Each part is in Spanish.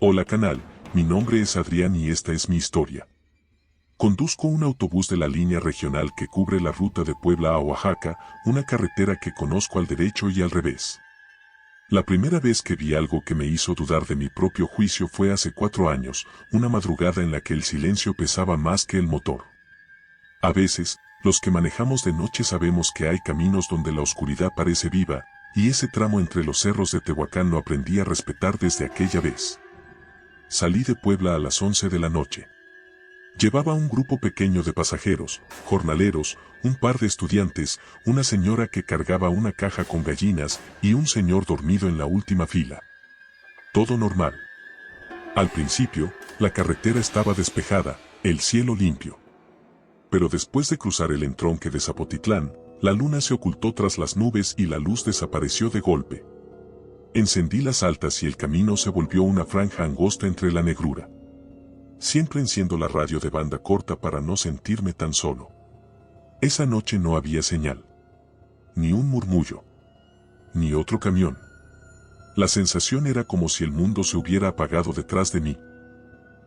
Hola canal, mi nombre es Adrián y esta es mi historia. Conduzco un autobús de la línea regional que cubre la ruta de Puebla a Oaxaca, una carretera que conozco al derecho y al revés. La primera vez que vi algo que me hizo dudar de mi propio juicio fue hace 4 años, una madrugada en la que el silencio pesaba más que el motor. A veces, los que manejamos de noche sabemos que hay caminos donde la oscuridad parece viva, y ese tramo entre los cerros de Tehuacán lo aprendí a respetar desde aquella vez. Salí de Puebla a las 11 de la noche. Llevaba un grupo pequeño de pasajeros, jornaleros, un par de estudiantes, una señora que cargaba una caja con gallinas y un señor dormido en la última fila. Todo normal. Al principio, la carretera estaba despejada, el cielo limpio. Pero después de cruzar el entronque de Zapotitlán, la luna se ocultó tras las nubes y la luz desapareció de golpe. Encendí las altas y el camino se volvió una franja angosta entre la negrura. Siempre enciendo la radio de banda corta para no sentirme tan solo. Esa noche no había señal. Ni un murmullo. Ni otro camión. La sensación era como si el mundo se hubiera apagado detrás de mí.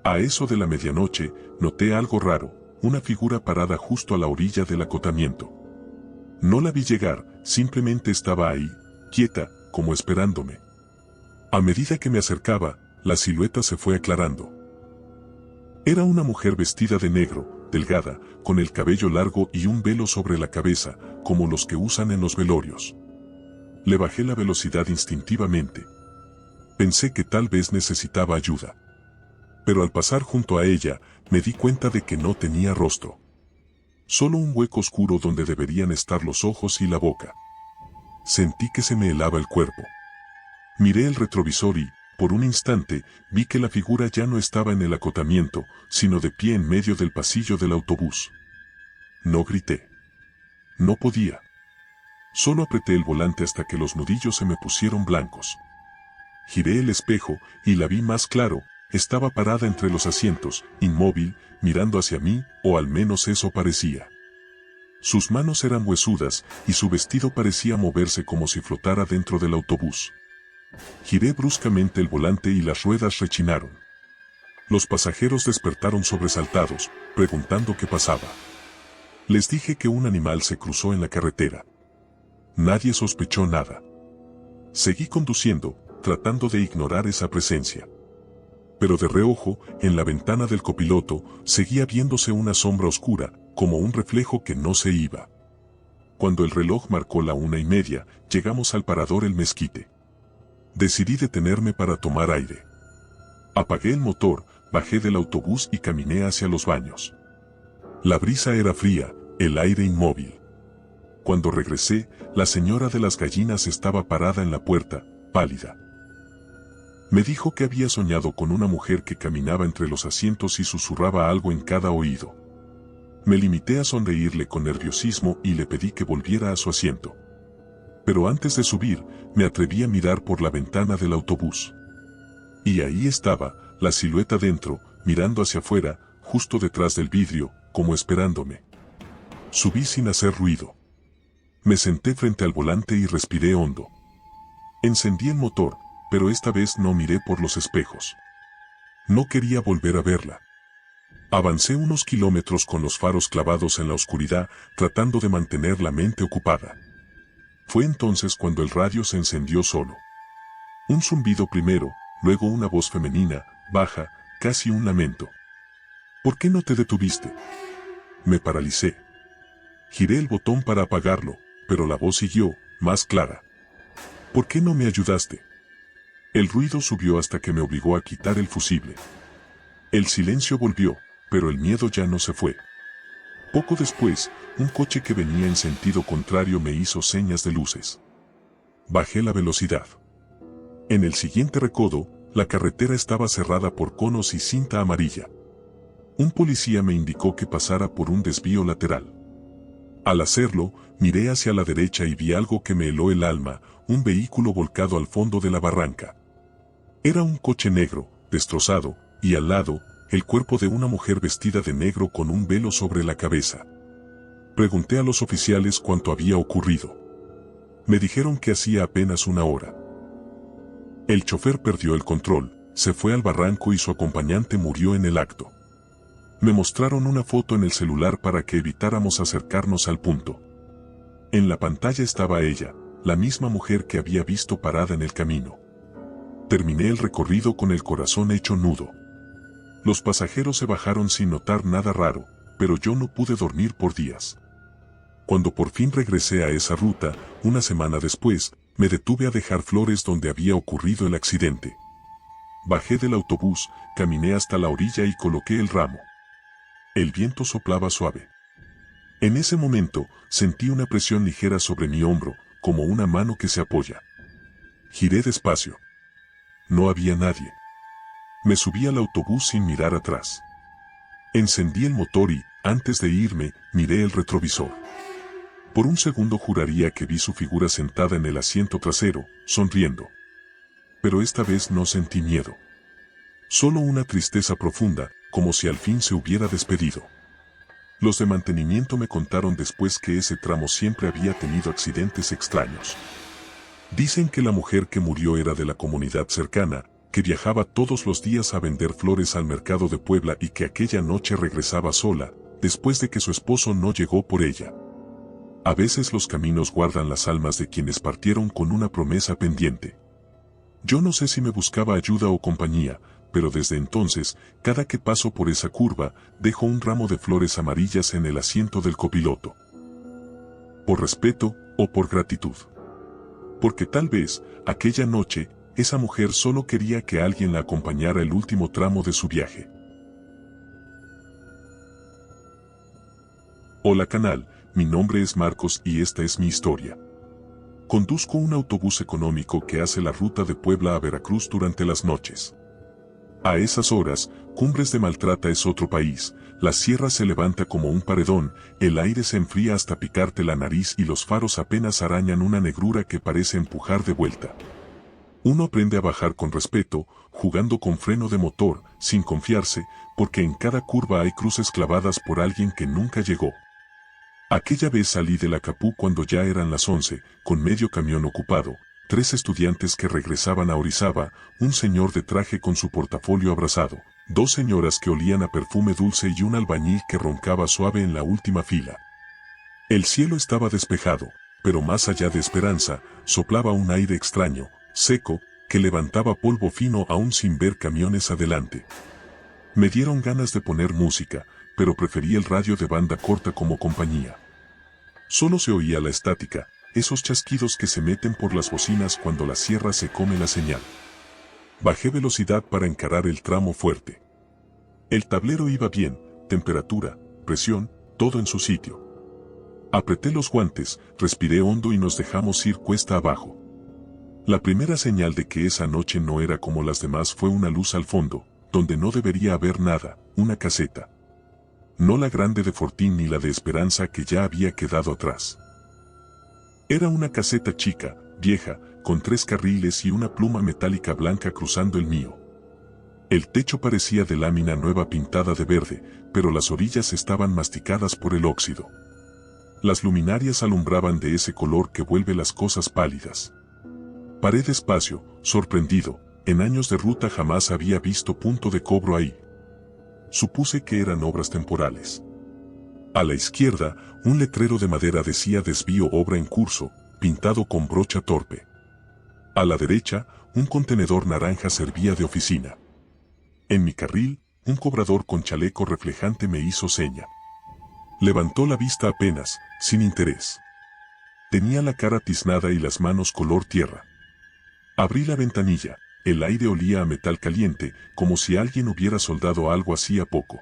A eso de la medianoche, noté algo raro, una figura parada justo a la orilla del acotamiento. No la vi llegar, simplemente estaba ahí, quieta, como esperándome. A medida que me acercaba, la silueta se fue aclarando. Era una mujer vestida de negro, delgada, con el cabello largo y un velo sobre la cabeza, como los que usan en los velorios. Le bajé la velocidad instintivamente. Pensé que tal vez necesitaba ayuda. Pero al pasar junto a ella, me di cuenta de que no tenía rostro. Solo un hueco oscuro donde deberían estar los ojos y la boca. Sentí que se me helaba el cuerpo. Miré el retrovisor y, por un instante, vi que la figura ya no estaba en el acotamiento, sino de pie en medio del pasillo del autobús. No grité. No podía. Solo apreté el volante hasta que los nudillos se me pusieron blancos. Giré el espejo y la vi más claro, estaba parada entre los asientos, inmóvil, mirando hacia mí, o al menos eso parecía. Sus manos eran huesudas y su vestido parecía moverse como si flotara dentro del autobús. Giré bruscamente el volante y las ruedas rechinaron. Los pasajeros despertaron sobresaltados, preguntando qué pasaba. Les dije que un animal se cruzó en la carretera. Nadie sospechó nada. Seguí conduciendo, tratando de ignorar esa presencia. Pero de reojo, en la ventana del copiloto, seguía viéndose una sombra oscura, como un reflejo que no se iba. Cuando el reloj marcó la 1:30, llegamos al parador El Mezquite. Decidí detenerme para tomar aire. Apagué el motor, bajé del autobús y caminé hacia los baños. La brisa era fría, el aire inmóvil. Cuando regresé, la señora de las gallinas estaba parada en la puerta, pálida. Me dijo que había soñado con una mujer que caminaba entre los asientos y susurraba algo en cada oído. Me limité a sonreírle con nerviosismo y le pedí que volviera a su asiento. Pero antes de subir, me atreví a mirar por la ventana del autobús. Y ahí estaba, la silueta dentro, mirando hacia afuera, justo detrás del vidrio, como esperándome. Subí sin hacer ruido. Me senté frente al volante y respiré hondo. Encendí el motor, pero esta vez no miré por los espejos. No quería volver a verla. Avancé unos kilómetros con los faros clavados en la oscuridad, tratando de mantener la mente ocupada. Fue entonces cuando el radio se encendió solo. Un zumbido primero, luego una voz femenina, baja, casi un lamento. ¿Por qué no te detuviste? Me paralicé. Giré el botón para apagarlo, pero la voz siguió, más clara. ¿Por qué no me ayudaste? El ruido subió hasta que me obligó a quitar el fusible. El silencio volvió, pero el miedo ya no se fue. Poco después, un coche que venía en sentido contrario me hizo señas de luces. Bajé la velocidad. En el siguiente recodo, la carretera estaba cerrada por conos y cinta amarilla. Un policía me indicó que pasara por un desvío lateral. Al hacerlo, miré hacia la derecha y vi algo que me heló el alma, un vehículo volcado al fondo de la barranca. Era un coche negro, destrozado, y al lado, el cuerpo de una mujer vestida de negro con un velo sobre la cabeza. Pregunté a los oficiales cuánto había ocurrido. Me dijeron que hacía apenas una hora. El chofer perdió el control, se fue al barranco y su acompañante murió en el acto. Me mostraron una foto en el celular para que evitáramos acercarnos al punto. En la pantalla estaba ella, la misma mujer que había visto parada en el camino. Terminé el recorrido con el corazón hecho nudo. Los pasajeros se bajaron sin notar nada raro, pero yo no pude dormir por días. Cuando por fin regresé a esa ruta, una semana después, me detuve a dejar flores donde había ocurrido el accidente. Bajé del autobús, caminé hasta la orilla y coloqué el ramo. El viento soplaba suave. En ese momento, sentí una presión ligera sobre mi hombro, como una mano que se apoya. Giré despacio. No había nadie. Me subí al autobús sin mirar atrás. Encendí el motor y, antes de irme, miré el retrovisor. Por un segundo juraría que vi su figura sentada en el asiento trasero, sonriendo. Pero esta vez no sentí miedo. Solo una tristeza profunda, como si al fin se hubiera despedido. Los de mantenimiento me contaron después que ese tramo siempre había tenido accidentes extraños. Dicen que la mujer que murió era de la comunidad cercana, que viajaba todos los días a vender flores al mercado de Puebla y que aquella noche regresaba sola, después de que su esposo no llegó por ella. A veces los caminos guardan las almas de quienes partieron con una promesa pendiente. Yo no sé si me buscaba ayuda o compañía, pero desde entonces, cada que paso por esa curva, dejo un ramo de flores amarillas en el asiento del copiloto. Por respeto o por gratitud. Porque tal vez, aquella noche, esa mujer solo quería que alguien la acompañara el último tramo de su viaje. Hola canal, mi nombre es Marcos y esta es mi historia. Conduzco un autobús económico que hace la ruta de Puebla a Veracruz durante las noches. A esas horas, Cumbres de Maltrata es otro país, la sierra se levanta como un paredón, el aire se enfría hasta picarte la nariz y los faros apenas arañan una negrura que parece empujar de vuelta. Uno aprende a bajar con respeto, jugando con freno de motor, sin confiarse, porque en cada curva hay cruces clavadas por alguien que nunca llegó. Aquella vez salí de la Capú cuando ya eran las 11, con medio camión ocupado, 3 estudiantes que regresaban a Orizaba, un señor de traje con su portafolio abrazado, 2 señoras que olían a perfume dulce y un albañil que roncaba suave en la última fila. El cielo estaba despejado, pero más allá de esperanza, soplaba un aire extraño, seco, que levantaba polvo fino aún sin ver camiones adelante. Me dieron ganas de poner música, pero preferí el radio de banda corta como compañía. Solo se oía la estática, esos chasquidos que se meten por las bocinas cuando la sierra se come la señal. Bajé velocidad para encarar el tramo fuerte. El tablero iba bien, temperatura, presión, todo en su sitio. Apreté los guantes, respiré hondo y nos dejamos ir cuesta abajo. La primera señal de que esa noche no era como las demás fue una luz al fondo, donde no debería haber nada, una caseta. No la grande de Fortín ni la de Esperanza que ya había quedado atrás. Era una caseta chica, vieja, con 3 carriles y una pluma metálica blanca cruzando el mío. El techo parecía de lámina nueva pintada de verde, pero las orillas estaban masticadas por el óxido. Las luminarias alumbraban de ese color que vuelve las cosas pálidas. Paré despacio, sorprendido, en años de ruta jamás había visto punto de cobro ahí. Supuse que eran obras temporales. A la izquierda, un letrero de madera decía desvío obra en curso, pintado con brocha torpe. A la derecha, un contenedor naranja servía de oficina. En mi carril, un cobrador con chaleco reflejante me hizo seña. Levantó la vista apenas, sin interés. Tenía la cara tiznada y las manos color tierra. Abrí la ventanilla, el aire olía a metal caliente, como si alguien hubiera soldado algo hacía poco.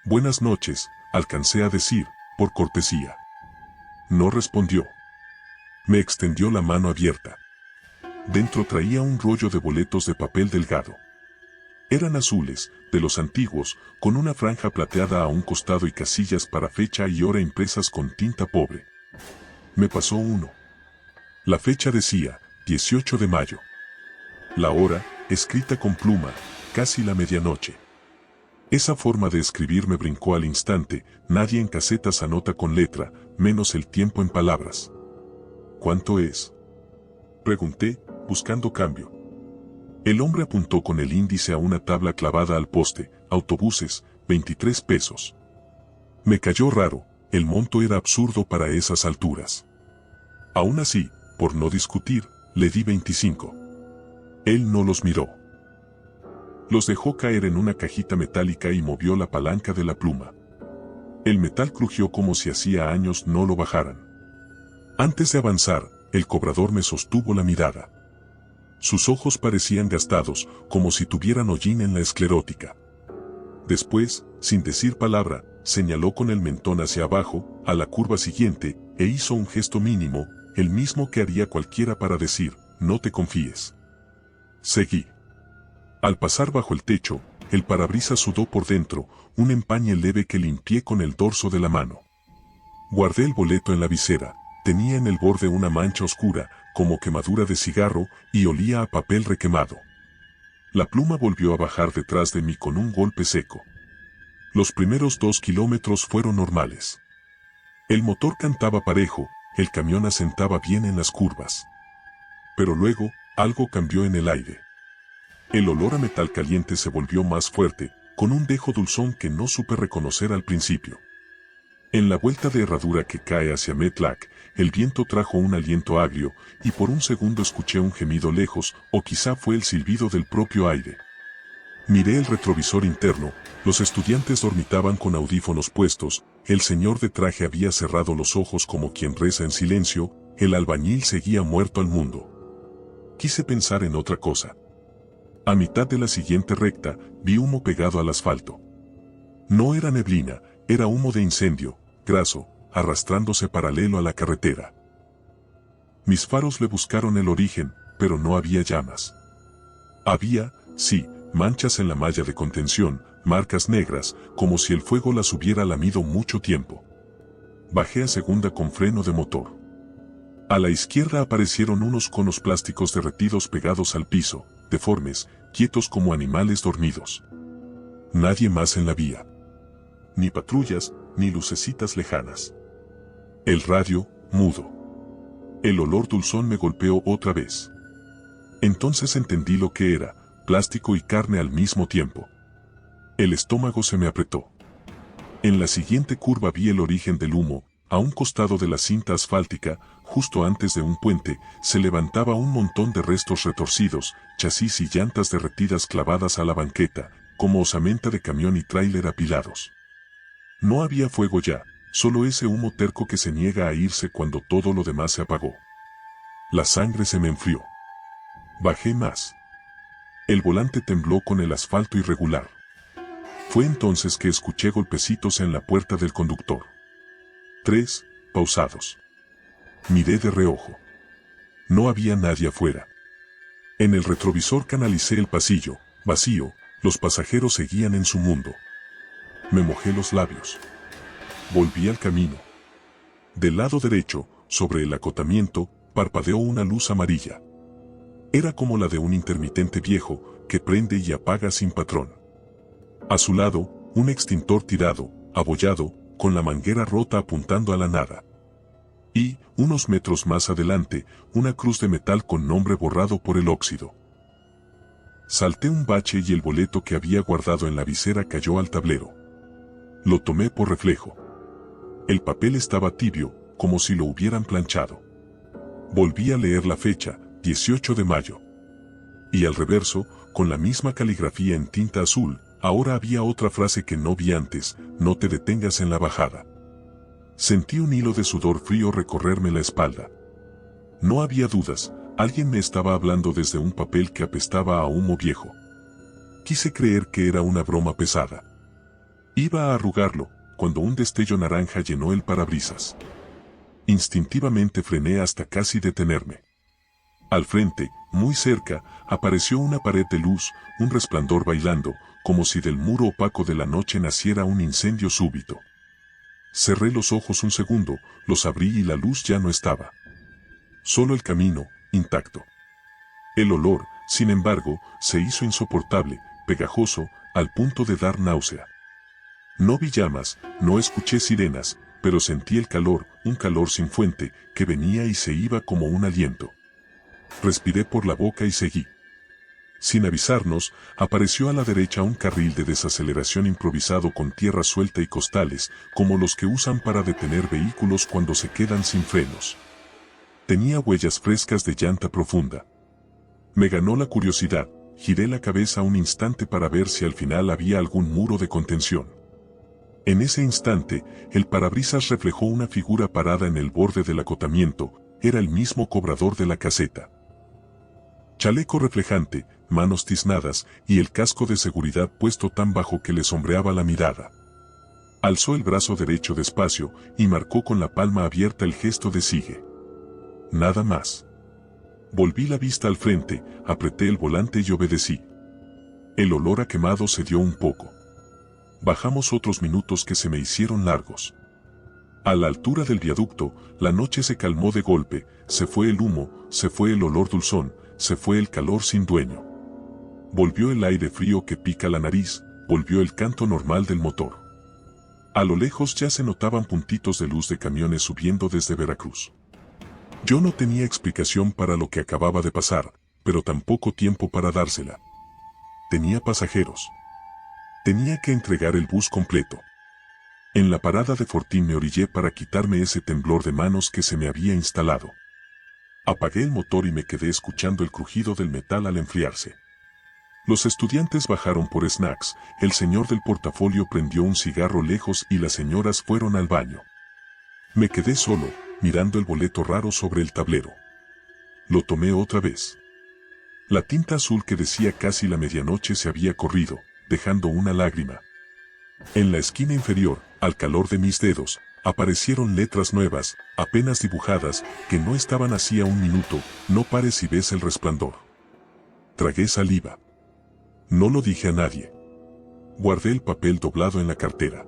Buenas noches, alcancé a decir, por cortesía. No respondió. Me extendió la mano abierta. Dentro traía un rollo de boletos de papel delgado. Eran azules, de los antiguos, con una franja plateada a un costado y casillas para fecha y hora impresas con tinta pobre. Me pasó uno. La fecha decía, 18 de mayo. La hora, escrita con pluma, casi la medianoche. Esa forma de escribir me brincó al instante, nadie en casetas anota con letra, menos el tiempo en palabras. ¿Cuánto es? Pregunté, buscando cambio. El hombre apuntó con el índice a una tabla clavada al poste. Autobuses, 23 pesos. Me cayó raro, el monto era absurdo para esas alturas. Aún así, por no discutir, le di 25. Él no los miró. Los dejó caer en una cajita metálica y movió la palanca de la pluma. El metal crujió como si hacía años no lo bajaran. Antes de avanzar, el cobrador me sostuvo la mirada. Sus ojos parecían gastados, como si tuvieran hollín en la esclerótica. Después, sin decir palabra, señaló con el mentón hacia abajo, a la curva siguiente, e hizo un gesto mínimo, el mismo que haría cualquiera para decir, no te confíes. Seguí. Al pasar bajo el techo, el parabrisas sudó por dentro, un empañe leve que limpié con el dorso de la mano. Guardé el boleto en la visera, tenía en el borde una mancha oscura, como quemadura de cigarro, y olía a papel requemado. La pluma volvió a bajar detrás de mí con un golpe seco. Los primeros 2 kilómetros fueron normales. El motor cantaba parejo, el camión asentaba bien en las curvas. Pero luego, algo cambió en el aire. El olor a metal caliente se volvió más fuerte, con un dejo dulzón que no supe reconocer al principio. En la vuelta de herradura que cae hacia Metlac, el viento trajo un aliento agrio, y por un segundo escuché un gemido lejos, o quizá fue el silbido del propio aire. Miré el retrovisor interno, los estudiantes dormitaban con audífonos puestos, el señor de traje había cerrado los ojos como quien reza en silencio, el albañil seguía muerto al mundo. Quise pensar en otra cosa. A mitad de la siguiente recta, vi humo pegado al asfalto. No era neblina, era humo de incendio, graso, arrastrándose paralelo a la carretera. Mis faros le buscaron el origen, pero no había llamas. Había, sí, manchas en la malla de contención, marcas negras, como si el fuego las hubiera lamido mucho tiempo. Bajé a segunda con freno de motor. A la izquierda aparecieron unos conos plásticos derretidos pegados al piso, deformes, quietos como animales dormidos. Nadie más en la vía. Ni patrullas, ni lucecitas lejanas. El radio, mudo. El olor dulzón me golpeó otra vez. Entonces entendí lo que era, plástico y carne al mismo tiempo. El estómago se me apretó. En la siguiente curva vi el origen del humo, a un costado de la cinta asfáltica, justo antes de un puente, se levantaba un montón de restos retorcidos, chasis y llantas derretidas clavadas a la banqueta, como osamenta de camión y tráiler apilados. No había fuego ya, solo ese humo terco que se niega a irse cuando todo lo demás se apagó. La sangre se me enfrió. Bajé más. El volante tembló con el asfalto irregular. Fue entonces que escuché golpecitos en la puerta del conductor. 3, pausados. Miré de reojo. No había nadie afuera. En el retrovisor canalicé el pasillo, vacío, los pasajeros seguían en su mundo. Me mojé los labios. Volví al camino. Del lado derecho, sobre el acotamiento, parpadeó una luz amarilla. Era como la de un intermitente viejo, que prende y apaga sin patrón. A su lado, un extintor tirado, abollado, con la manguera rota apuntando a la nada. Y, unos metros más adelante, una cruz de metal con nombre borrado por el óxido. Salté un bache y el boleto que había guardado en la visera cayó al tablero. Lo tomé por reflejo. El papel estaba tibio, como si lo hubieran planchado. Volví a leer la fecha, 18 de mayo. Y al reverso, con la misma caligrafía en tinta azul, ahora había otra frase que no vi antes: no te detengas en la bajada. Sentí un hilo de sudor frío recorrerme la espalda. No había dudas, alguien me estaba hablando desde un papel que apestaba a humo viejo. Quise creer que era una broma pesada. Iba a arrugarlo, cuando un destello naranja llenó el parabrisas. Instintivamente frené hasta casi detenerme. Al frente, muy cerca, apareció una pared de luz, un resplandor bailando, como si del muro opaco de la noche naciera un incendio súbito. Cerré los ojos un segundo, los abrí y la luz ya no estaba. Solo el camino, intacto. El olor, sin embargo, se hizo insoportable, pegajoso, al punto de dar náusea. No vi llamas, no escuché sirenas, pero sentí el calor, un calor sin fuente, que venía y se iba como un aliento. Respiré por la boca y seguí. Sin avisarnos, apareció a la derecha un carril de desaceleración improvisado con tierra suelta y costales, como los que usan para detener vehículos cuando se quedan sin frenos. Tenía huellas frescas de llanta profunda. Me ganó la curiosidad, giré la cabeza un instante para ver si al final había algún muro de contención. En ese instante, el parabrisas reflejó una figura parada en el borde del acotamiento, era el mismo cobrador de la caseta. Chaleco reflejante, manos tiznadas y el casco de seguridad puesto tan bajo que le sombreaba la mirada. Alzó el brazo derecho despacio y marcó con la palma abierta el gesto de sigue. Nada más. Volví la vista al frente, apreté el volante y obedecí. El olor a quemado se dio un poco. Bajamos otros minutos que se me hicieron largos. A la altura del viaducto, la noche se calmó de golpe, se fue el humo, se fue el olor dulzón, se fue el calor sin dueño. Volvió el aire frío que pica la nariz, volvió el canto normal del motor. A lo lejos ya se notaban puntitos de luz de camiones subiendo desde Veracruz. Yo no tenía explicación para lo que acababa de pasar, pero tampoco tiempo para dársela. Tenía pasajeros. Tenía que entregar el bus completo. En la parada de Fortín me orillé para quitarme ese temblor de manos que se me había instalado. Apagué el motor y me quedé escuchando el crujido del metal al enfriarse. Los estudiantes bajaron por snacks, el señor del portafolio prendió un cigarro lejos y las señoras fueron al baño. Me quedé solo, mirando el boleto raro sobre el tablero. Lo tomé otra vez. La tinta azul que decía casi la medianoche se había corrido, dejando una lágrima. En la esquina inferior, al calor de mis dedos, aparecieron letras nuevas, apenas dibujadas, que no estaban hacía un minuto, no pares si ves el resplandor. Tragué saliva. No lo dije a nadie. Guardé el papel doblado en la cartera.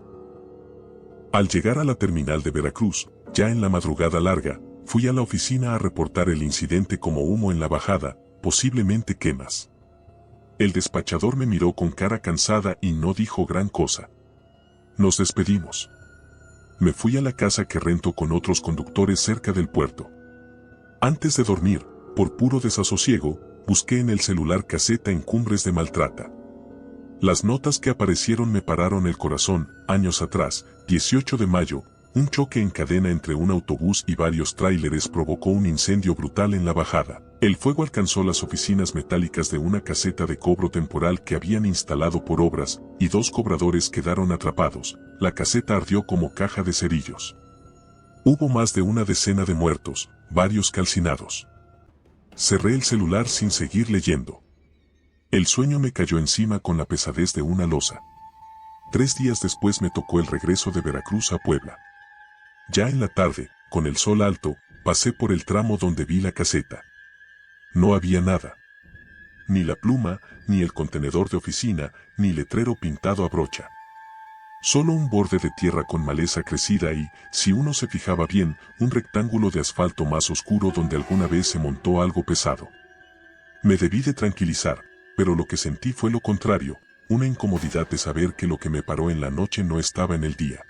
Al llegar a la terminal de Veracruz, ya en la madrugada larga, fui a la oficina a reportar el incidente como humo en la bajada, posiblemente quemas. El despachador me miró con cara cansada y no dijo gran cosa. Nos despedimos. Me fui a la casa que rento con otros conductores cerca del puerto. Antes de dormir, por puro desasosiego, busqué en el celular caseta en Cumbres de Maltrata. Las notas que aparecieron me pararon el corazón. Años atrás, 18 de mayo, un choque en cadena entre un autobús y varios tráileres provocó un incendio brutal en la bajada. El fuego alcanzó las oficinas metálicas de una caseta de cobro temporal que habían instalado por obras, y 2 cobradores quedaron atrapados. La caseta ardió como caja de cerillos. Hubo más de una decena de muertos, varios calcinados. Cerré el celular sin seguir leyendo. El sueño me cayó encima con la pesadez de una losa. 3 días después me tocó el regreso de Veracruz a Puebla. Ya en la tarde, con el sol alto, pasé por el tramo donde vi la caseta. No había nada. Ni la pluma, ni el contenedor de oficina, ni letrero pintado a brocha. Solo un borde de tierra con maleza crecida y, si uno se fijaba bien, un rectángulo de asfalto más oscuro donde alguna vez se montó algo pesado. Me debí de tranquilizar, pero lo que sentí fue lo contrario, una incomodidad de saber que lo que me paró en la noche no estaba en el día.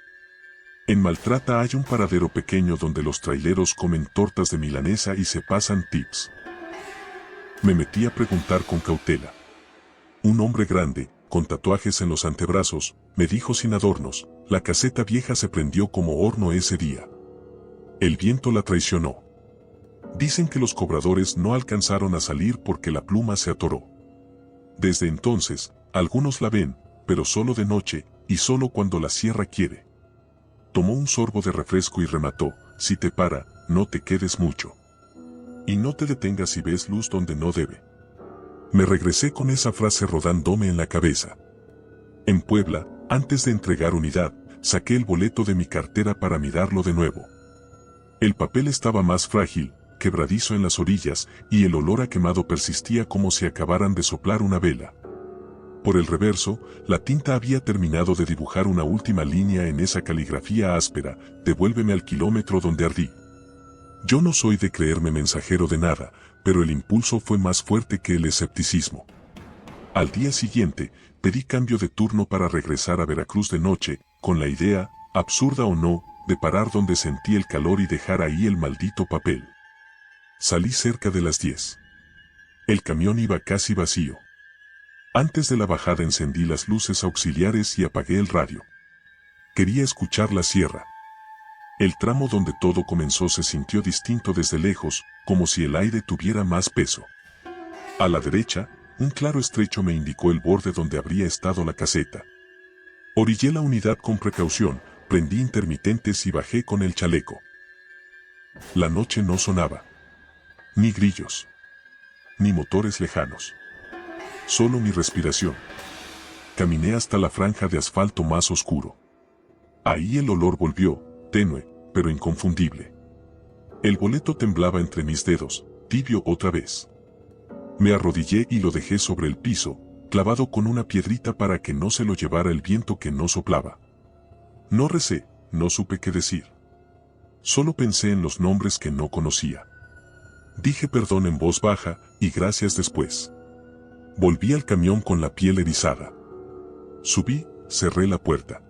En Maltrata hay un paradero pequeño donde los traileros comen tortas de milanesa y se pasan tips. Me metí a preguntar con cautela. Un hombre grande, con tatuajes en los antebrazos, me dijo sin adornos, la caseta vieja se prendió como horno ese día. El viento la traicionó. Dicen que los cobradores no alcanzaron a salir porque la pluma se atoró. Desde entonces, algunos la ven, pero solo de noche, y solo cuando la sierra quiere. Tomó un sorbo de refresco y remató, si te para, no te quedes mucho. Y no te detengas si ves luz donde no debe. Me regresé con esa frase rodándome en la cabeza. En Puebla, antes de entregar unidad, saqué el boleto de mi cartera para mirarlo de nuevo. El papel estaba más frágil, quebradizo en las orillas, y el olor a quemado persistía como si acabaran de soplar una vela. Por el reverso, la tinta había terminado de dibujar una última línea en esa caligrafía áspera, devuélveme al kilómetro donde ardí. Yo no soy de creerme mensajero de nada, pero el impulso fue más fuerte que el escepticismo. Al día siguiente, pedí cambio de turno para regresar a Veracruz de noche, con la idea, absurda o no, de parar donde sentí el calor y dejar ahí el maldito papel. Salí cerca de las 10. El camión iba casi vacío. Antes de la bajada encendí las luces auxiliares y apagué el radio. Quería escuchar la sierra. El tramo donde todo comenzó se sintió distinto desde lejos, como si el aire tuviera más peso. A la derecha, un claro estrecho me indicó el borde donde habría estado la caseta. Orillé la unidad con precaución, prendí intermitentes y bajé con el chaleco. La noche no sonaba. Ni grillos. Ni motores lejanos. Solo mi respiración. Caminé hasta la franja de asfalto más oscuro. Ahí el olor volvió, tenue, pero inconfundible. El boleto temblaba entre mis dedos, tibio otra vez. Me arrodillé y lo dejé sobre el piso, clavado con una piedrita para que no se lo llevara el viento que no soplaba. No recé, no supe qué decir. Solo pensé en los nombres que no conocía. Dije perdón en voz baja y gracias después. Volví al camión con la piel erizada. Subí, cerré la puerta.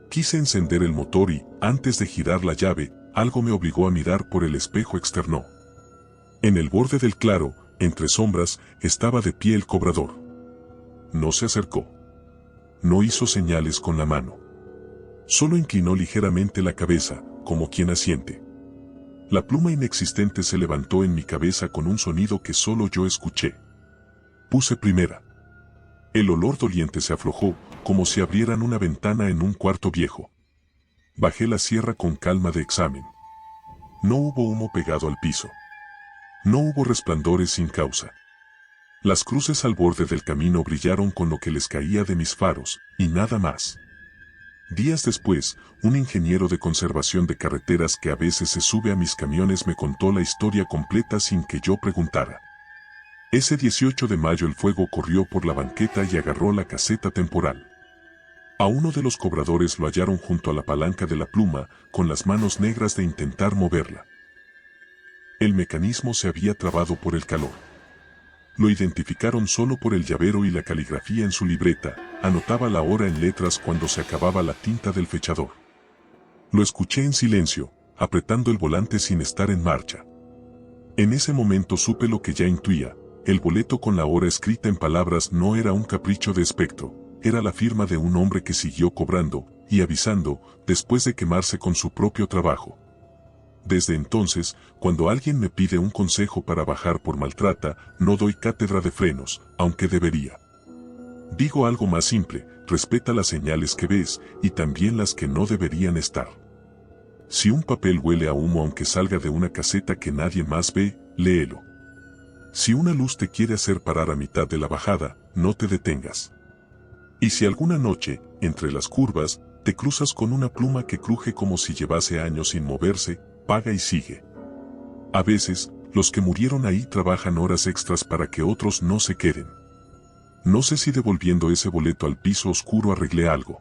Quise encender el motor y, antes de girar la llave, algo me obligó a mirar por el espejo externo. En el borde del claro, entre sombras, estaba de pie el cobrador. No se acercó. No hizo señales con la mano. Solo inclinó ligeramente la cabeza, como quien asiente. La pluma inexistente se levantó en mi cabeza con un sonido que solo yo escuché. Puse primera. El olor doliente se aflojó, como si abrieran una ventana en un cuarto viejo. Bajé la sierra con calma de examen. No hubo humo pegado al piso. No hubo resplandores sin causa. Las cruces al borde del camino brillaron con lo que les caía de mis faros, y nada más. Días después, un ingeniero de conservación de carreteras que a veces se sube a mis camiones me contó la historia completa sin que yo preguntara. Ese 18 de mayo el fuego corrió por la banqueta y agarró la caseta temporal. A uno de los cobradores lo hallaron junto a la palanca de la pluma, con las manos negras de intentar moverla. El mecanismo se había trabado por el calor. Lo identificaron solo por el llavero y la caligrafía en su libreta, anotaba la hora en letras cuando se acababa la tinta del fechador. Lo escuché en silencio, apretando el volante sin estar en marcha. En ese momento supe lo que ya intuía, el boleto con la hora escrita en palabras no era un capricho de espectro, era la firma de un hombre que siguió cobrando, y avisando, después de quemarse con su propio trabajo. Desde entonces, cuando alguien me pide un consejo para bajar por maltrata, no doy cátedra de frenos, aunque debería. Digo algo más simple, respeta las señales que ves, y también las que no deberían estar. Si un papel huele a humo aunque salga de una caseta que nadie más ve, léelo. Si una luz te quiere hacer parar a mitad de la bajada, no te detengas. Y si alguna noche, entre las curvas, te cruzas con una pluma que cruje como si llevase años sin moverse, paga y sigue. A veces, los que murieron ahí trabajan horas extras para que otros no se queden. No sé si devolviendo ese boleto al piso oscuro arreglé algo.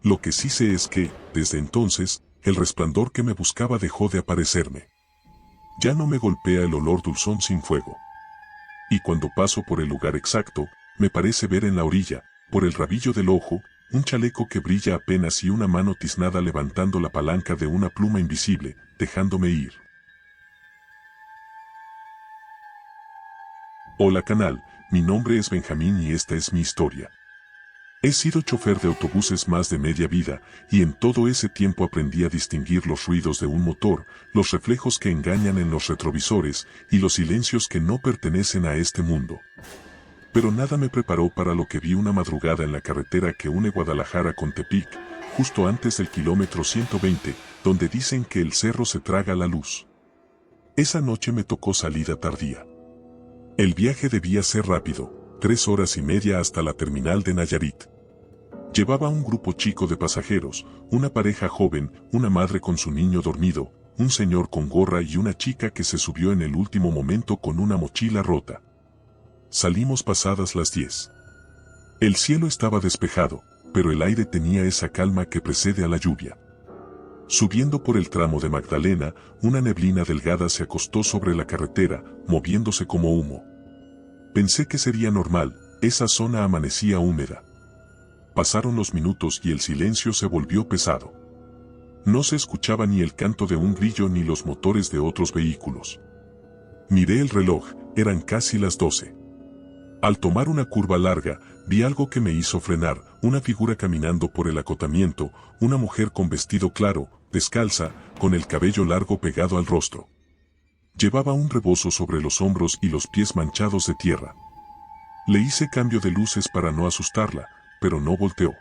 Lo que sí sé es que, desde entonces, el resplandor que me buscaba dejó de aparecerme. Ya no me golpea el olor dulzón sin fuego. Y cuando paso por el lugar exacto, me parece ver en la orilla, por el rabillo del ojo, un chaleco que brilla apenas y una mano tiznada levantando la palanca de una pluma invisible, dejándome ir. Hola canal, mi nombre es Benjamín y esta es mi historia. He sido chofer de autobuses más de media vida, y en todo ese tiempo aprendí a distinguir los ruidos de un motor, los reflejos que engañan en los retrovisores, y los silencios que no pertenecen a este mundo. Pero nada me preparó para lo que vi una madrugada en la carretera que une Guadalajara con Tepic, justo antes del kilómetro 120, donde dicen que el cerro se traga la luz. Esa noche me tocó salida tardía. El viaje debía ser rápido, 3 horas y media hasta la terminal de Nayarit. Llevaba un grupo chico de pasajeros, una pareja joven, una madre con su niño dormido, un señor con gorra y una chica que se subió en el último momento con una mochila rota. Salimos pasadas las 10. El cielo estaba despejado, pero el aire tenía esa calma que precede a la lluvia. Subiendo por el tramo de Magdalena, una neblina delgada se acostó sobre la carretera, moviéndose como humo. Pensé que sería normal, esa zona amanecía húmeda. Pasaron los minutos y el silencio se volvió pesado. No se escuchaba ni el canto de un grillo ni los motores de otros vehículos. Miré el reloj, eran casi las 12. Al tomar una curva larga, vi algo que me hizo frenar, una figura caminando por el acotamiento, una mujer con vestido claro, descalza, con el cabello largo pegado al rostro. Llevaba un rebozo sobre los hombros y los pies manchados de tierra. Le hice cambio de luces para no asustarla, pero no volteó.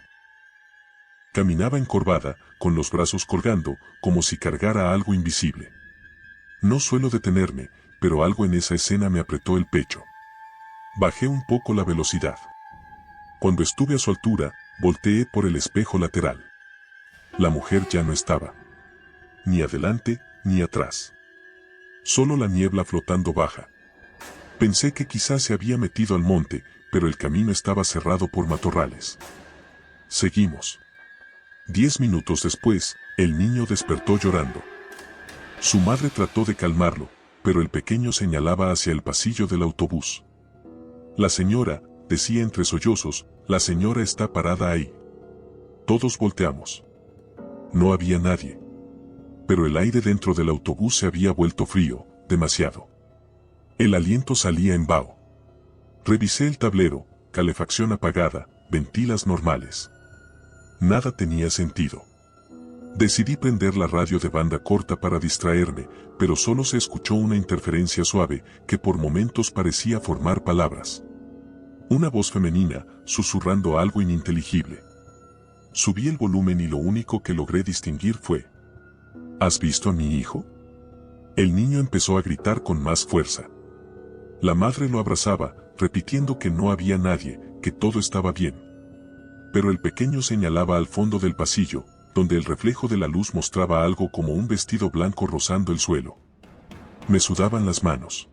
Caminaba encorvada, con los brazos colgando, como si cargara algo invisible. No suelo detenerme, pero algo en esa escena me apretó el pecho. Bajé un poco la velocidad. Cuando estuve a su altura, volteé por el espejo lateral. La mujer ya no estaba. Ni adelante, ni atrás. Solo la niebla flotando baja. Pensé que quizás se había metido al monte, pero el camino estaba cerrado por matorrales. Seguimos. 10 minutos después, el niño despertó llorando. Su madre trató de calmarlo, pero el pequeño señalaba hacia el pasillo del autobús. La señora, decía entre sollozos, la señora está parada ahí. Todos volteamos. No había nadie. Pero el aire dentro del autobús se había vuelto frío, demasiado. El aliento salía en vaho. Revisé el tablero, calefacción apagada, ventilas normales. Nada tenía sentido. Decidí prender la radio de banda corta para distraerme, pero solo se escuchó una interferencia suave que por momentos parecía formar palabras. Una voz femenina, susurrando algo ininteligible. Subí el volumen y lo único que logré distinguir fue: ¿has visto a mi hijo? El niño empezó a gritar con más fuerza. La madre lo abrazaba, repitiendo que no había nadie, que todo estaba bien. Pero el pequeño señalaba al fondo del pasillo, donde el reflejo de la luz mostraba algo como un vestido blanco rozando el suelo. Me sudaban las manos.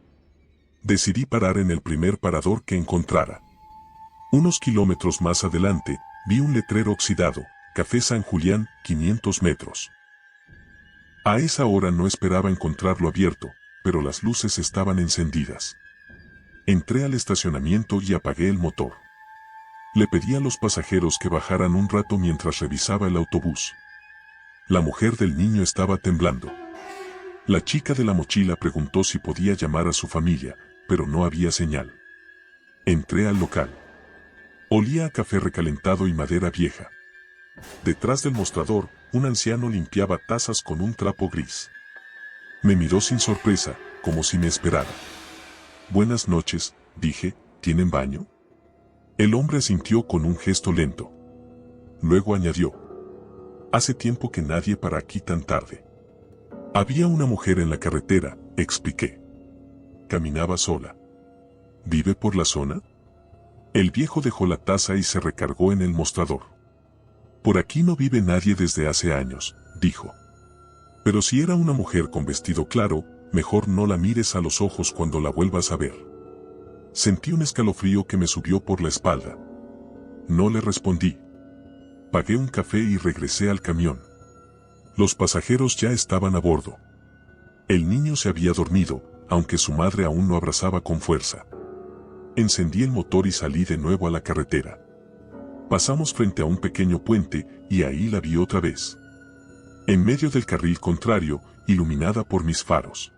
Decidí parar en el primer parador que encontrara. Unos kilómetros más adelante, vi un letrero oxidado: Café San Julián, 500 metros. A esa hora no esperaba encontrarlo abierto, pero las luces estaban encendidas. Entré al estacionamiento y apagué el motor. Le pedí a los pasajeros que bajaran un rato mientras revisaba el autobús. La mujer del niño estaba temblando. La chica de la mochila preguntó si podía llamar a su familia, pero no había señal. Entré al local. Olía a café recalentado y madera vieja. Detrás del mostrador, un anciano limpiaba tazas con un trapo gris. Me miró sin sorpresa, como si me esperara. Buenas noches, dije, ¿tienen baño? El hombre asintió con un gesto lento. Luego añadió: hace tiempo que nadie para aquí tan tarde. Había una mujer en la carretera, expliqué. Caminaba sola. ¿Vive por la zona? El viejo dejó la taza y se recargó en el mostrador. Por aquí no vive nadie desde hace años, dijo. Pero si era una mujer con vestido claro, mejor no la mires a los ojos cuando la vuelvas a ver. Sentí un escalofrío que me subió por la espalda. No le respondí. Pagué un café y regresé al camión. Los pasajeros ya estaban a bordo. El niño se había dormido, aunque su madre aún lo abrazaba con fuerza. Encendí el motor y salí de nuevo a la carretera. Pasamos frente a un pequeño puente, y ahí la vi otra vez. En medio del carril contrario, iluminada por mis faros.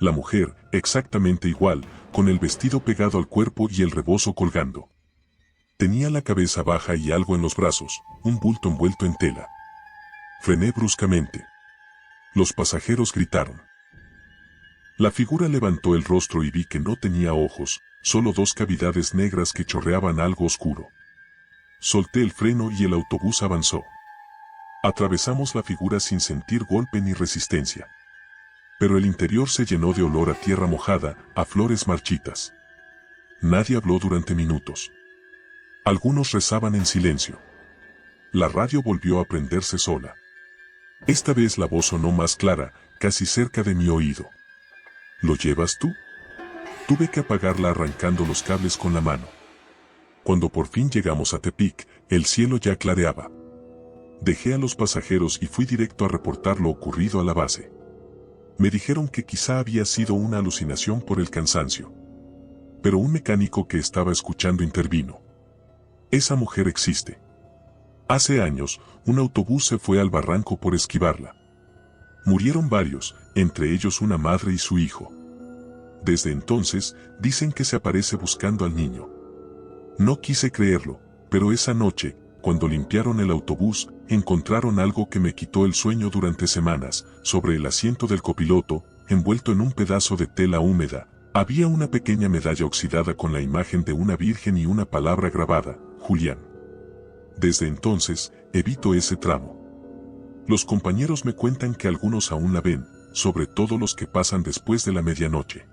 La mujer, exactamente igual, con el vestido pegado al cuerpo y el rebozo colgando. Tenía la cabeza baja y algo en los brazos, un bulto envuelto en tela. Frené bruscamente. Los pasajeros gritaron. La figura levantó el rostro y vi que no tenía ojos, solo dos cavidades negras que chorreaban algo oscuro. Solté el freno y el autobús avanzó. Atravesamos la figura sin sentir golpe ni resistencia. Pero el interior se llenó de olor a tierra mojada, a flores marchitas. Nadie habló durante minutos. Algunos rezaban en silencio. La radio volvió a prenderse sola. Esta vez la voz sonó más clara, casi cerca de mi oído. ¿Lo llevas tú? Tuve que apagarla arrancando los cables con la mano. Cuando por fin llegamos a Tepic, el cielo ya clareaba. Dejé a los pasajeros y fui directo a reportar lo ocurrido a la base. Me dijeron que quizá había sido una alucinación por el cansancio. Pero un mecánico que estaba escuchando intervino. Esa mujer existe. Hace años, un autobús se fue al barranco por esquivarla. Murieron varios, entre ellos una madre y su hijo. Desde entonces, dicen que se aparece buscando al niño. No quise creerlo, pero esa noche, cuando limpiaron el autobús, encontraron algo que me quitó el sueño durante semanas. Sobre el asiento del copiloto, envuelto en un pedazo de tela húmeda, había una pequeña medalla oxidada con la imagen de una virgen y una palabra grabada: Julián. Desde entonces, evito ese tramo. Los compañeros me cuentan que algunos aún la ven, sobre todo los que pasan después de la medianoche.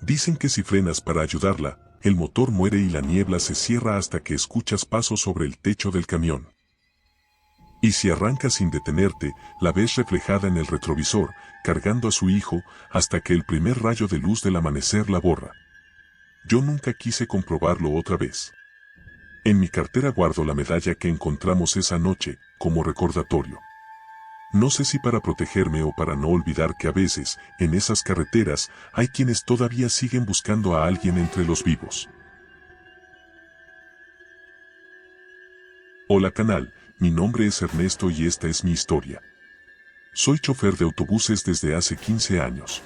Dicen que si frenas para ayudarla, el motor muere y la niebla se cierra hasta que escuchas pasos sobre el techo del camión. Y si arrancas sin detenerte, la ves reflejada en el retrovisor, cargando a su hijo, hasta que el primer rayo de luz del amanecer la borra. Yo nunca quise comprobarlo otra vez. En mi cartera guardo la medalla que encontramos esa noche, como recordatorio. No sé si para protegerme o para no olvidar que a veces, en esas carreteras, hay quienes todavía siguen buscando a alguien entre los vivos. Hola canal, mi nombre es Ernesto y esta es mi historia. Soy chofer de autobuses desde hace 15 años.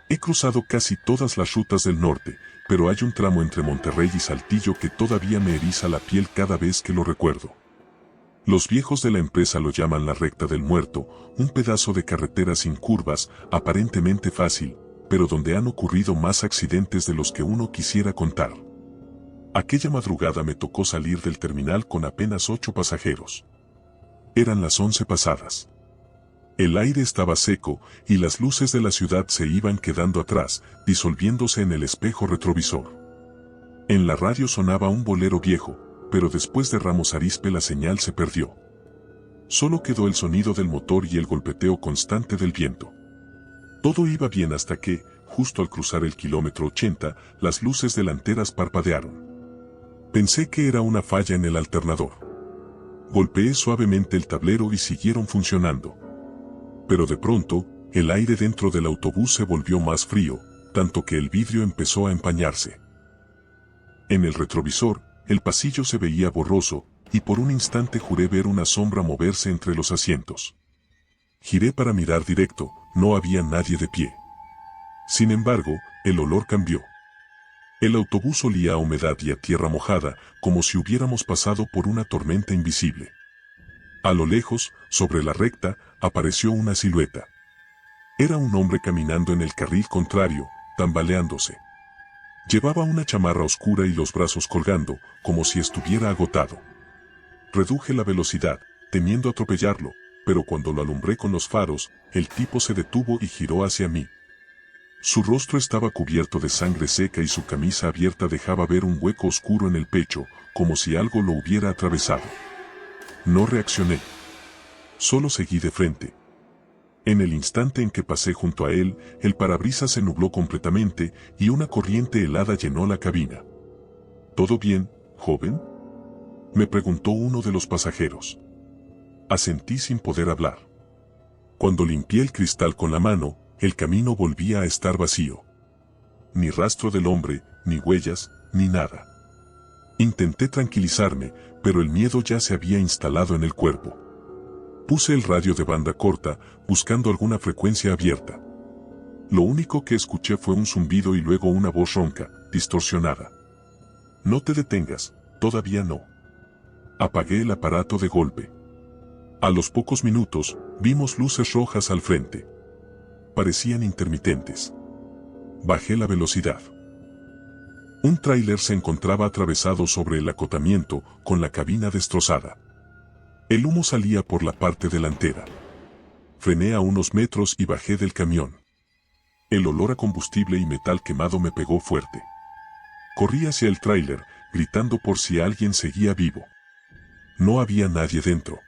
He cruzado casi todas las rutas del norte, pero hay un tramo entre Monterrey y Saltillo que todavía me eriza la piel cada vez que lo recuerdo. Los viejos de la empresa lo llaman la recta del muerto, un pedazo de carretera sin curvas, aparentemente fácil, pero donde han ocurrido más accidentes de los que uno quisiera contar. Aquella madrugada me tocó salir del terminal con apenas 8 pasajeros. Eran las 11 pasadas. El aire estaba seco y las luces de la ciudad se iban quedando atrás, disolviéndose en el espejo retrovisor. En la radio sonaba un bolero viejo, pero después de Ramos Arizpe la señal se perdió. Solo quedó el sonido del motor y el golpeteo constante del viento. Todo iba bien hasta que, justo al cruzar el kilómetro 80, las luces delanteras parpadearon. Pensé que era una falla en el alternador. Golpeé suavemente el tablero y siguieron funcionando. Pero de pronto, el aire dentro del autobús se volvió más frío, tanto que el vidrio empezó a empañarse. En el retrovisor, el pasillo se veía borroso, y por un instante juré ver una sombra moverse entre los asientos. Giré para mirar directo, no había nadie de pie. Sin embargo, el olor cambió. El autobús olía a humedad y a tierra mojada, como si hubiéramos pasado por una tormenta invisible. A lo lejos, sobre la recta, apareció una silueta. Era un hombre caminando en el carril contrario, tambaleándose. Llevaba una chamarra oscura y los brazos colgando, como si estuviera agotado. Reduje la velocidad, temiendo atropellarlo, pero cuando lo alumbré con los faros, el tipo se detuvo y giró hacia mí. Su rostro estaba cubierto de sangre seca y su camisa abierta dejaba ver un hueco oscuro en el pecho, como si algo lo hubiera atravesado. No reaccioné. Solo seguí de frente. En el instante en que pasé junto a él, el parabrisas se nubló completamente y una corriente helada llenó la cabina. ¿Todo bien, joven?, me preguntó uno de los pasajeros. Asentí sin poder hablar. Cuando limpié el cristal con la mano, el camino volvía a estar vacío. Ni rastro del hombre, ni huellas, ni nada. Intenté tranquilizarme, pero el miedo ya se había instalado en el cuerpo. Puse el radio de banda corta, buscando alguna frecuencia abierta. Lo único que escuché fue un zumbido y luego una voz ronca, distorsionada. No te detengas, todavía no. Apagué el aparato de golpe. A los pocos minutos, vimos luces rojas al frente. Parecían intermitentes. Bajé la velocidad. Un tráiler se encontraba atravesado sobre el acotamiento, con la cabina destrozada. El humo salía por la parte delantera. Frené a unos metros y bajé del camión. El olor a combustible y metal quemado me pegó fuerte. Corrí hacia el tráiler, gritando por si alguien seguía vivo. No había nadie dentro.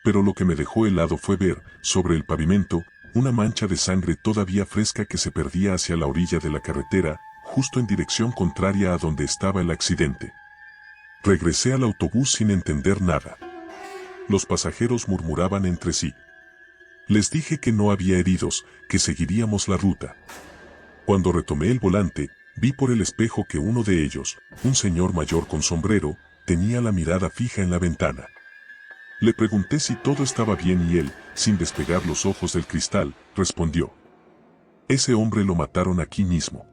Pero lo que me dejó helado fue ver, sobre el pavimento, una mancha de sangre todavía fresca que se perdía hacia la orilla de la carretera, justo en dirección contraria a donde estaba el accidente. Regresé al autobús sin entender nada. Los pasajeros murmuraban entre sí. Les dije que no había heridos, que seguiríamos la ruta. Cuando retomé el volante, vi por el espejo que uno de ellos, un señor mayor con sombrero, tenía la mirada fija en la ventana. Le pregunté si todo estaba bien y él, sin despegar los ojos del cristal, respondió: Ese hombre lo mataron aquí mismo.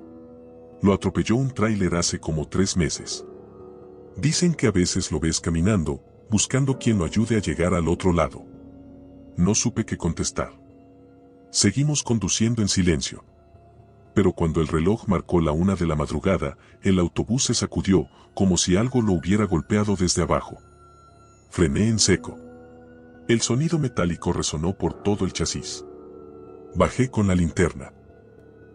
Lo atropelló un tráiler hace como 3 meses. Dicen que a veces lo ves caminando, buscando quien lo ayude a llegar al otro lado. No supe qué contestar. Seguimos conduciendo en silencio. Pero cuando el reloj marcó la 1 de la madrugada, el autobús se sacudió, como si algo lo hubiera golpeado desde abajo. Frené en seco. El sonido metálico resonó por todo el chasis. Bajé con la linterna.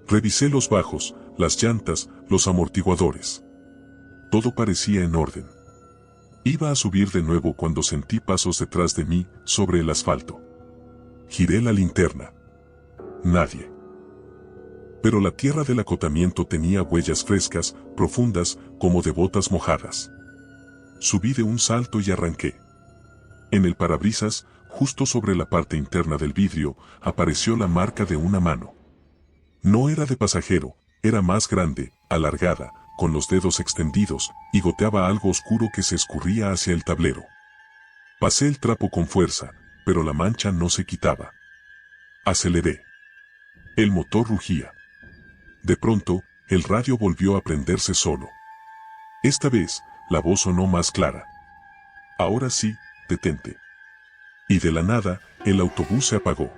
Revisé los bajos, las llantas, los amortiguadores. Todo parecía en orden. Iba a subir de nuevo cuando sentí pasos detrás de mí, sobre el asfalto. Giré la linterna. Nadie. Pero la tierra del acotamiento tenía huellas frescas, profundas, como de botas mojadas. Subí de un salto y arranqué. En el parabrisas, justo sobre la parte interna del vidrio, apareció la marca de una mano. No era de pasajero, era más grande, alargada, con los dedos extendidos, y goteaba algo oscuro que se escurría hacia el tablero. Pasé el trapo con fuerza, pero la mancha no se quitaba. Aceleré. El motor rugía. De pronto, el radio volvió a prenderse solo. Esta vez, la voz sonó más clara. Ahora sí, detente. Y de la nada, el autobús se apagó.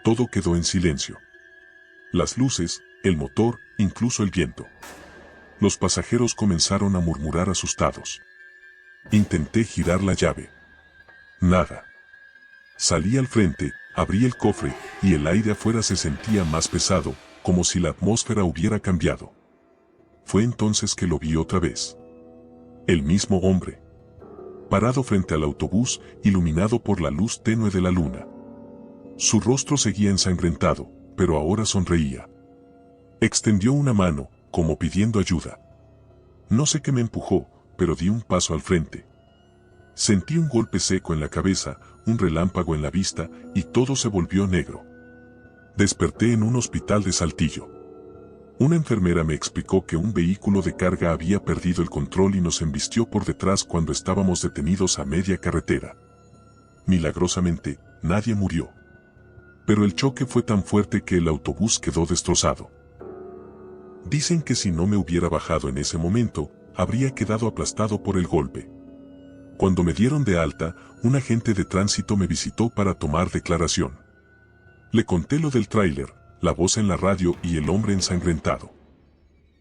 Todo quedó en silencio. Las luces, el motor, incluso el viento. Los pasajeros comenzaron a murmurar asustados. Intenté girar la llave. Nada. Salí al frente, abrí el cofre, y el aire afuera se sentía más pesado, como si la atmósfera hubiera cambiado. Fue entonces que lo vi otra vez. El mismo hombre. Parado frente al autobús, iluminado por la luz tenue de la luna. Su rostro seguía ensangrentado, pero ahora sonreía. Extendió una mano, como pidiendo ayuda. No sé qué me empujó, pero di un paso al frente. Sentí un golpe seco en la cabeza, un relámpago en la vista, y todo se volvió negro. Desperté en un hospital de Saltillo. Una enfermera me explicó que un vehículo de carga había perdido el control y nos embistió por detrás cuando estábamos detenidos a media carretera. Milagrosamente, nadie murió. Pero el choque fue tan fuerte que el autobús quedó destrozado. Dicen que si no me hubiera bajado en ese momento, habría quedado aplastado por el golpe. Cuando me dieron de alta, un agente de tránsito me visitó para tomar declaración. Le conté lo del tráiler, la voz en la radio y el hombre ensangrentado.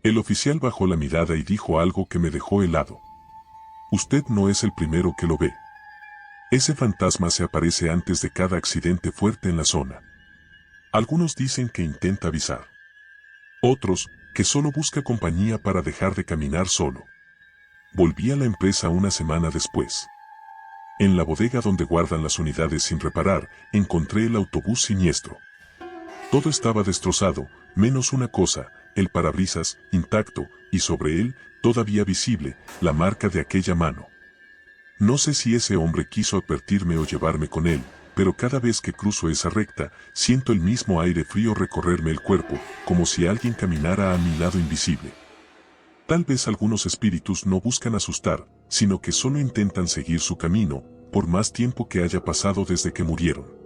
El oficial bajó la mirada y dijo algo que me dejó helado. Usted no es el primero que lo ve. Ese fantasma se aparece antes de cada accidente fuerte en la zona. Algunos dicen que intenta avisar. Otros, que solo busca compañía para dejar de caminar solo. Volví a la empresa una semana después. En la bodega donde guardan las unidades sin reparar, encontré el autobús siniestro. Todo estaba destrozado, menos una cosa, el parabrisas, intacto, y sobre él, todavía visible, la marca de aquella mano. No sé si ese hombre quiso advertirme o llevarme con él, pero cada vez que cruzo esa recta, siento el mismo aire frío recorrerme el cuerpo, como si alguien caminara a mi lado invisible. Tal vez algunos espíritus no buscan asustar, sino que solo intentan seguir su camino, por más tiempo que haya pasado desde que murieron.